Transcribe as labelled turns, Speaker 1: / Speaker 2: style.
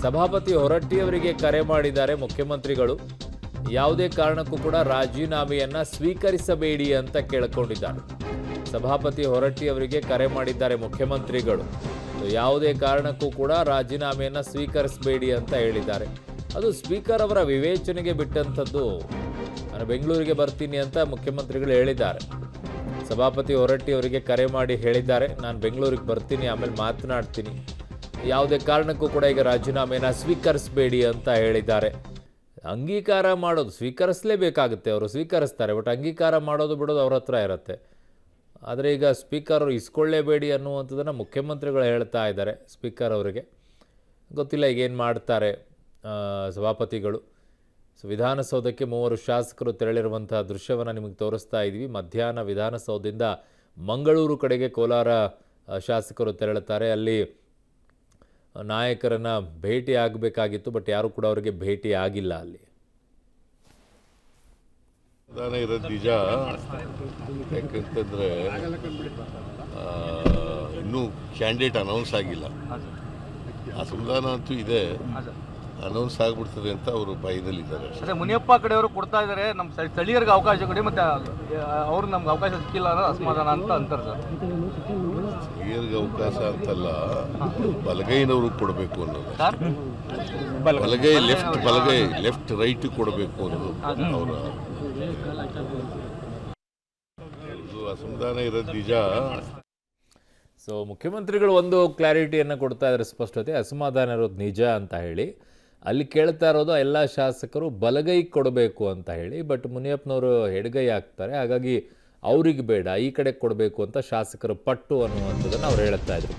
Speaker 1: ಸಭಾಪತಿ ಹೊರಟ್ಟಿ ಅವರಿಗೆ ಕರೆ ಮಾಡಿದ್ದಾರೆ ಮುಖ್ಯಮಂತ್ರಿಗಳು. ಯಾವುದೇ ಕಾರಣಕ್ಕೂ ಕೂಡ ರಾಜೀನಾಮೆಯನ್ನ ಸ್ವೀಕರಿಸಬೇಡಿ ಅಂತ ಕೇಳಿಕೊಂಡಿದ್ದಾರೆ. ಸಭಾಪತಿ ಹೊರಟ್ಟಿ ಅವರಿಗೆ ಕರೆ ಮಾಡಿದ್ದಾರೆ ಮುಖ್ಯಮಂತ್ರಿಗಳು. ಯಾವುದೇ ಕಾರಣಕ್ಕೂ ಕೂಡ ರಾಜೀನಾಮೆಯನ್ನ ಸ್ವೀಕರಿಸಬೇಡಿ ಅಂತ ಹೇಳಿದ್ದಾರೆ. ಅದು ಸ್ಪೀಕರ್ ಅವರ ವಿವೇಚನೆಗೆ ಬಿಟ್ಟಂಥದ್ದು. ನಾನು ಬೆಂಗಳೂರಿಗೆ ಬರ್ತೀನಿ ಅಂತ ಮುಖ್ಯಮಂತ್ರಿಗಳು ಹೇಳಿದ್ದಾರೆ. ಸಭಾಪತಿ ಹೊರಟ್ಟಿ ಅವರಿಗೆ ಕರೆ ಮಾಡಿ ಹೇಳಿದ್ದಾರೆ, ನಾನು ಬೆಂಗಳೂರಿಗೆ ಬರ್ತೀನಿ, ಆಮೇಲೆ ಮಾತನಾಡ್ತೀನಿ, ಯಾವುದೇ ಕಾರಣಕ್ಕೂ ಕೂಡ ಈಗ ರಾಜೀನಾಮೆನ ಸ್ವೀಕರಿಸಬೇಡಿ ಅಂತ ಹೇಳಿದ್ದಾರೆ. ಅಂಗೀಕಾರ ಮಾಡೋದು ಸ್ವೀಕರಿಸಲೇಬೇಕಾಗುತ್ತೆ, ಅವರು ಸ್ವೀಕರಿಸ್ತಾರೆ. ಬಟ್ ಅಂಗೀಕಾರ ಮಾಡೋದು ಬಿಡೋದು ಅವ್ರ ಹತ್ರ ಇರುತ್ತೆ. ಆದರೆ ಈಗ ಸ್ಪೀಕರ್ ಇಸ್ಕೊಳ್ಳೇಬೇಡಿ ಅನ್ನುವಂಥದ್ದನ್ನು ಮುಖ್ಯಮಂತ್ರಿಗಳು ಹೇಳ್ತಾ ಇದ್ದಾರೆ ಸ್ಪೀಕರ್ ಅವರಿಗೆ. ಗೊತ್ತಿಲ್ಲ ಈಗೇನು ಮಾಡ್ತಾರೆ ಸಭಾಪತಿಗಳು. ಸೊ ವಿಧಾನಸೌಧಕ್ಕೆ 3 ಶಾಸಕರು ತೆರಳಿರುವಂಥ ದೃಶ್ಯವನ್ನು ನಿಮಗೆ ತೋರಿಸ್ತಾ ಇದ್ವಿ. ಮಧ್ಯಾಹ್ನ ವಿಧಾನಸೌಧದಿಂದ ಮಂಗಳೂರು ಕಡೆಗೆ ಕೋಲಾರ ಶಾಸಕರು ತೆರಳುತ್ತಾರೆ. ಅಲ್ಲಿ ನಾಯಕರನ್ನು ಭೇಟಿ ಆಗಬೇಕಾಗಿತ್ತು, ಬಟ್ ಯಾರು ಕೂಡ ಅವರಿಗೆ ಭೇಟಿ ಆಗಿಲ್ಲ. ಅಲ್ಲಿ
Speaker 2: ಇರೋದು ನಿಜ. ಯಾಕಂತಂದರೆ ಇನ್ನೂ ಕ್ಯಾಂಡಿಡೇಟ್ ಅನೌನ್ಸ್ ಆಗಿಲ್ಲ. ಅಸಮಾಧಾನ ಅಂತೂ ಇದೆ, ಅನೌನ್ಸ್ ಆಗಿಬಿಡ್ತದೆ ಅಂತ ಅವರು ಭಯದಲ್ಲಿದ್ದಾರೆ.
Speaker 3: ಅದೇ ಮುನಿಯಪ್ಪ ಕಡೆಯವರು ಕೊಡ್ತಾ ಇದ್ದಾರೆ, ನಮ್ಮ ಸ್ಥಳೀಯರಿಗೆ ಅವಕಾಶ ಕೊಡಿ, ಮತ್ತೆ ಅವ್ರಿಗೆ ನಮ್ಗೆ ಅವಕಾಶ ಸಿಕ್ಕಿಲ್ಲ ಅನ್ನೋದು ಅಸಮಾಧಾನ ಅಂತ ಅಂತಾರೆ ಸರ್.
Speaker 2: ಸ್ಥಳೀಯರಿಗೆ ಅವಕಾಶ ಅಂತಲ್ಲ, ಬಲಗೈನವ್ರಿಗೆ ಕೊಡಬೇಕು ಅನ್ನೋದು. ಬಲಗೈ ಲೆಫ್ಟ್ ರೈಟ್ ಕೊಡಬೇಕು ಅನ್ನೋದು ಅವರ ಅಸಮಾಧಾನ ಇರೋದು ನಿಜ.
Speaker 1: ಸೊ ಮುಖ್ಯಮಂತ್ರಿಗಳು ಒಂದು ಕ್ಲಾರಿಟಿಯನ್ನು ಕೊಡ್ತಾ ಇದ್ದಾರೆ, ಸ್ಪಷ್ಟತೆ. ಅಸಮಾಧಾನ ಇರೋದು ನಿಜ ಅಂತ ಹೇಳಿ. ಅಲ್ಲಿ ಕೇಳ್ತಾ ಇರೋದು ಎಲ್ಲ ಶಾಸಕರು ಬಲಗೈ ಕೊಡಬೇಕು ಅಂತ ಹೇಳಿ. ಬಟ್ ಮುನಿಯಪ್ಪನವರು ಎಡಗೈ ಆಗ್ತಾರೆ, ಹಾಗಾಗಿ ಅವ್ರಿಗೆ ಬೇಡ, ಈ ಕಡೆ ಕೊಡಬೇಕು ಅಂತ ಶಾಸಕರು ಪಟ್ಟು ಅನ್ನುವಂಥದ್ದನ್ನು ಅವ್ರು ಹೇಳ್ತಾ ಇದ್ರು.